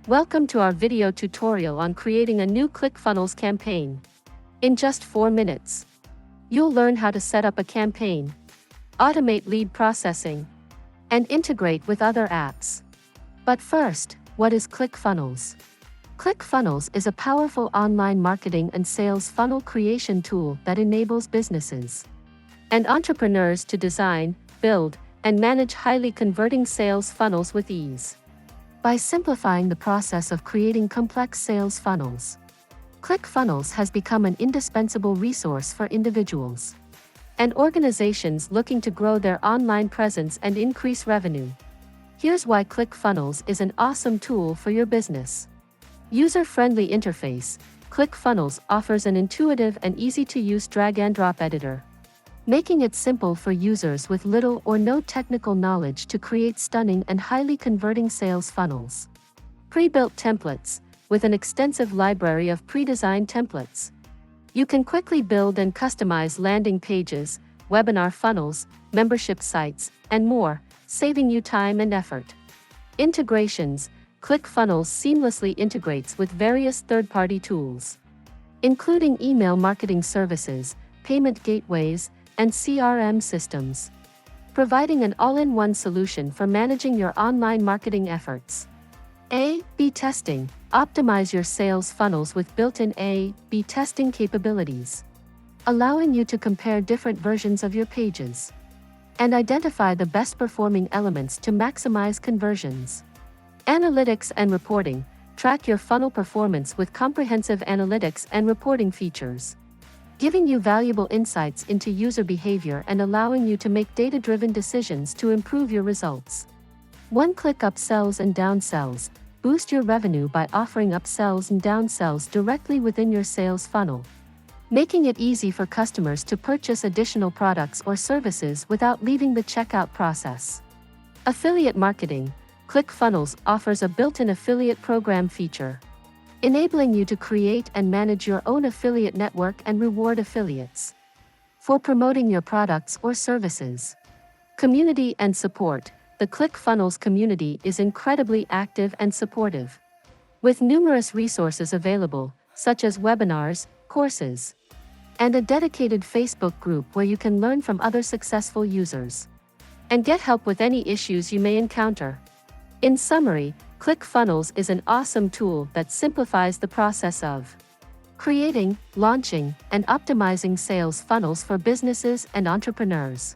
Welcome to our video tutorial on creating a new ClickFunnels campaign. In just 4 minutes, you'll learn how to set up a campaign, automate lead processing, and integrate with other apps. But first, what is ClickFunnels? ClickFunnels is a powerful online marketing and sales funnel creation tool that enables businesses and entrepreneurs to design, build, and manage highly converting sales funnels with ease. By simplifying the process of creating complex sales funnels, ClickFunnels has become an indispensable resource for individuals and organizations looking to grow their online presence and increase revenue. Here's why ClickFunnels is an awesome tool for your business. User-friendly interface. ClickFunnels offers an intuitive and easy-to-use drag-and-drop editor, making it simple for users with little or no technical knowledge to create stunning and highly converting sales funnels. Pre-built templates. With an extensive library of pre-designed templates, you can quickly build and customize landing pages, webinar funnels, membership sites, and more, saving you time and effort. Integrations. ClickFunnels seamlessly integrates with various third-party tools, including email marketing services, payment gateways, and CRM systems, providing an all-in-one solution for managing your online marketing efforts. A/B testing. Optimize your sales funnels with built-in A/B testing capabilities, allowing you to compare different versions of your pages and identify the best-performing elements to maximize conversions. Analytics and reporting. Track your funnel performance with comprehensive analytics and reporting features, giving you valuable insights into user behavior and allowing you to make data-driven decisions to improve your results. One-click upsells and downsells. Boost your revenue by offering upsells and downsells directly within your sales funnel, making it easy for customers to purchase additional products or services without leaving the checkout process. Affiliate marketing. ClickFunnels offers a built-in affiliate program feature, enabling you to create and manage your own affiliate network and reward affiliates for promoting your products or services. Community and support. The ClickFunnels community is incredibly active and supportive, with numerous resources available, such as webinars, courses, and a dedicated Facebook group where you can learn from other successful users and get help with any issues you may encounter. In summary, ClickFunnels is an awesome tool that simplifies the process of creating, launching, and optimizing sales funnels for businesses and entrepreneurs.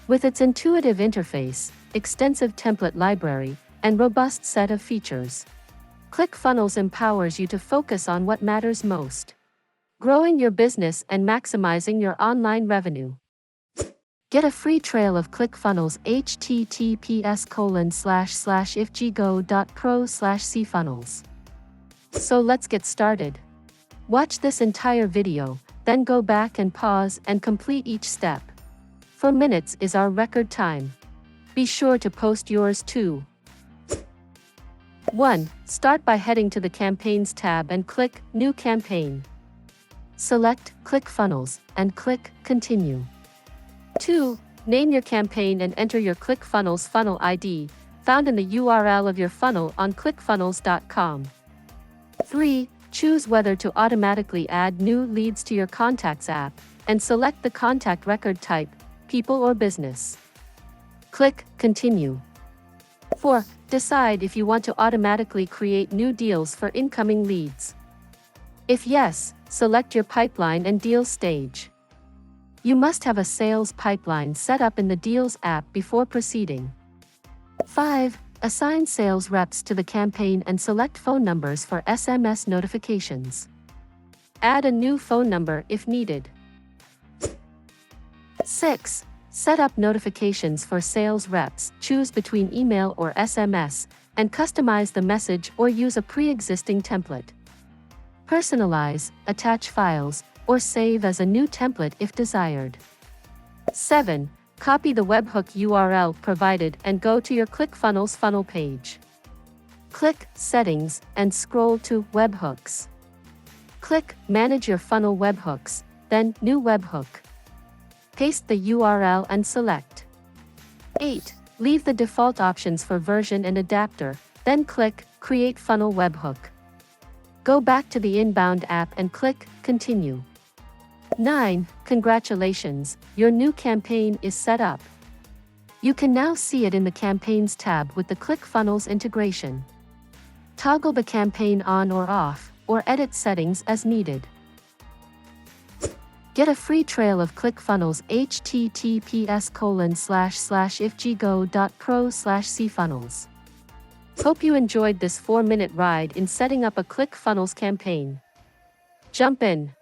With its intuitive interface, extensive template library, and robust set of features, ClickFunnels empowers you to focus on what matters most: growing your business and maximizing your online revenue. Get a free trial of ClickFunnels https://ifggo.pro/cfunnels. So let's get started. Watch this entire video, then go back and pause and complete each step. 4 minutes is our record time. Be sure to post yours too. 1. Start by heading to the Campaigns tab and click New Campaign. Select ClickFunnels and click Continue. 2. Name your campaign and enter your ClickFunnels funnel ID, found in the URL of your funnel on clickfunnels.com. 3. Choose whether to automatically add new leads to your Contacts app, and select the contact record type, people or business. Click Continue. 4. Decide if you want to automatically create new deals for incoming leads. If yes, select your pipeline and deals stage. You must have a sales pipeline set up in the Deals app before proceeding. 5. Assign sales reps to the campaign and select phone numbers for SMS notifications. Add a new phone number if needed. 6. Set up notifications for sales reps. Choose between email or SMS, and customize the message or use a pre-existing template. Personalize, attach files, or save as a new template if desired. 7. Copy the webhook URL provided and go to your ClickFunnels funnel page. Click Settings and scroll to Webhooks. Click Manage your funnel webhooks, then New Webhook. Paste the URL and select. 8. Leave the default options for version and adapter. Then click Create Funnel Webhook. Go back to the inbound app and click Continue. 9. Congratulations, your new campaign is set up. You can now see it in the Campaigns tab with the ClickFunnels integration. Toggle the campaign on or off, or edit settings as needed. Get a free trial of ClickFunnels https://ifggo.pro/cfunnels. Hope you enjoyed this 4-minute ride in setting up a ClickFunnels campaign. Jump in.